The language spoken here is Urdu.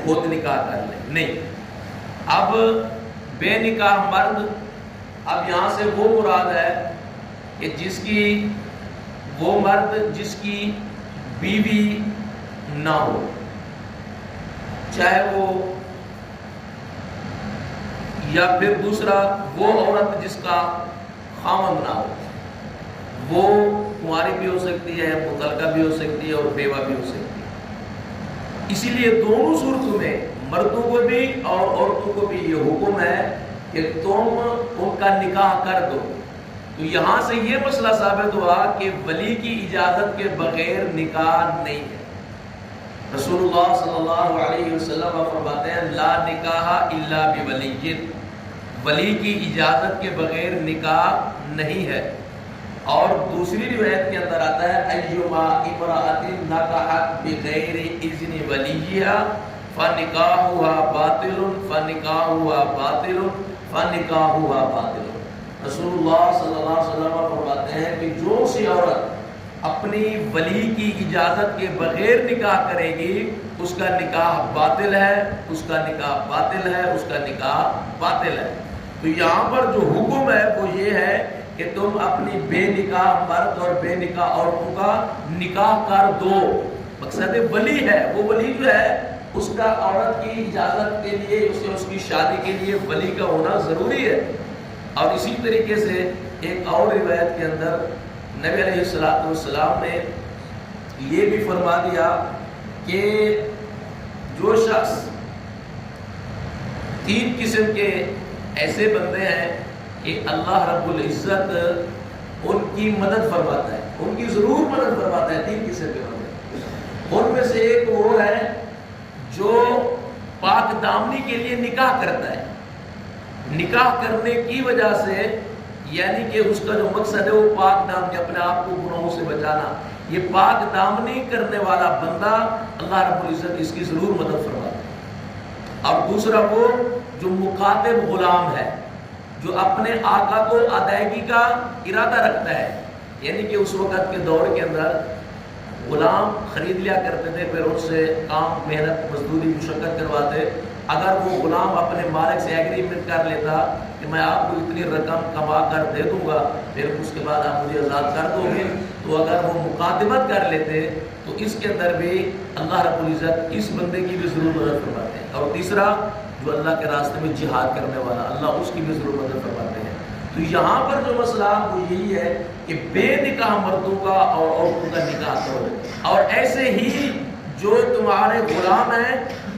خود نکاح کر لیں، نہیں۔ اب بے نکاح مرد، اب یہاں سے وہ مراد ہے کہ وہ مرد جس کی بیوی نہ ہو، چاہے وہ، یا پھر دوسرا وہ عورت جس کا خاوند نہ ہو، وہ کنواری بھی ہو سکتی ہے، مطلقہ بھی ہو سکتی ہے اور بیوہ بھی ہو سکتی ہے۔ اسی لیے دونوں صورتوں میں مردوں کو بھی اور عورتوں کو بھی یہ حکم ہے کہ تم ان کا نکاح کر دو۔ تو یہاں سے یہ مسئلہ ثابت ہوا کہ ولی کی اجازت کے بغیر نکاح نہیں ہے۔ رسول اللہ صلی اللہ علیہ وسلم فرماتے ہیں لا نکاح الا بولی، ولی کی اجازت کے بغیر نکاح نہیں ہے۔ اور دوسری روایت کے اندر آتا ہے ایما امرأۃ نکحت بغیر اذن ولیھا فنکاحها باطل فنکاحها باطل فنکاحها باطل۔ رسول اللہ صلی اللہ علیہ وسلم فرماتے ہیں کہ جو سی عورت اپنی ولی کی اجازت کے بغیر نکاح کرے گی اس کا نکاح باطل ہے، اس کا نکاح باطل ہے، اس کا نکاح باطل ہے۔ تو یہاں پر جو حکم ہے وہ یہ ہے کہ تم اپنی بے نکاح مرد اور بے نکاح عورتوں کا نکاح کر دو۔ مقصد ولی ہے، وہ ولی جو ہے اس کا عورت کی اجازت کے لیے، اس کی شادی کے لیے ولی کا ہونا ضروری ہے۔ اور اسی طریقے سے ایک اور روایت کے اندر نبی علیہ السلام نے یہ بھی فرما دیا کہ جو شخص، تین قسم کے ایسے بندے ہیں کہ اللہ رب العزت ان کی مدد فرماتا ہے، ان کی ضرور مدد فرماتا ہے۔ تین قسم کے بندے، ان میں سے ایک وہ ہے جو پاک دامنی کے لیے نکاح کرتا ہے۔ نکاح کرنے کی وجہ سے، یعنی کہ اس کا جو مقصد ہے وہ پاک دامنی، اپنے آپ کو گناہوں سے بچانا، یہ پاک دامنی کرنے والا بندہ اللہ رب العزت اس کی ضرور مدد فرماتا ہے۔ اور دوسرا وہ جو مخاطب غلام ہے، جو اپنے آقا کو ادائیگی کا ارادہ رکھتا ہے، یعنی کہ اس وقت کے دور کے اندر غلام خرید لیا کرتے تھے، پھر ان سے کام، محنت، مزدوری، مشقت کرواتے۔ اگر وہ غلام اپنے مالک سے ایگریمنٹ کر لیتا کہ میں آپ کو اتنی رقم کما کر دے دوں گا، پھر اس کے بعد آپ مجھے آزاد کر دو گے، تو اگر وہ مقادمت کر لیتے تو اس کے اندر بھی اللہ رب العزت اس بندے کی بھی ضرور مدد فرماتے ہیں۔ اور تیسرا جو اللہ کے راستے میں جہاد کرنے والا، اللہ اس کی بھی ضرور مدد فرماتے ہیں۔ تو یہاں پر جو مسئلہ وہ یہی ہے کہ بے نکاح مردوں کا اور عورتوں کا نکاح کرو، اور ایسے ہی جو تمہارے غلام ہیں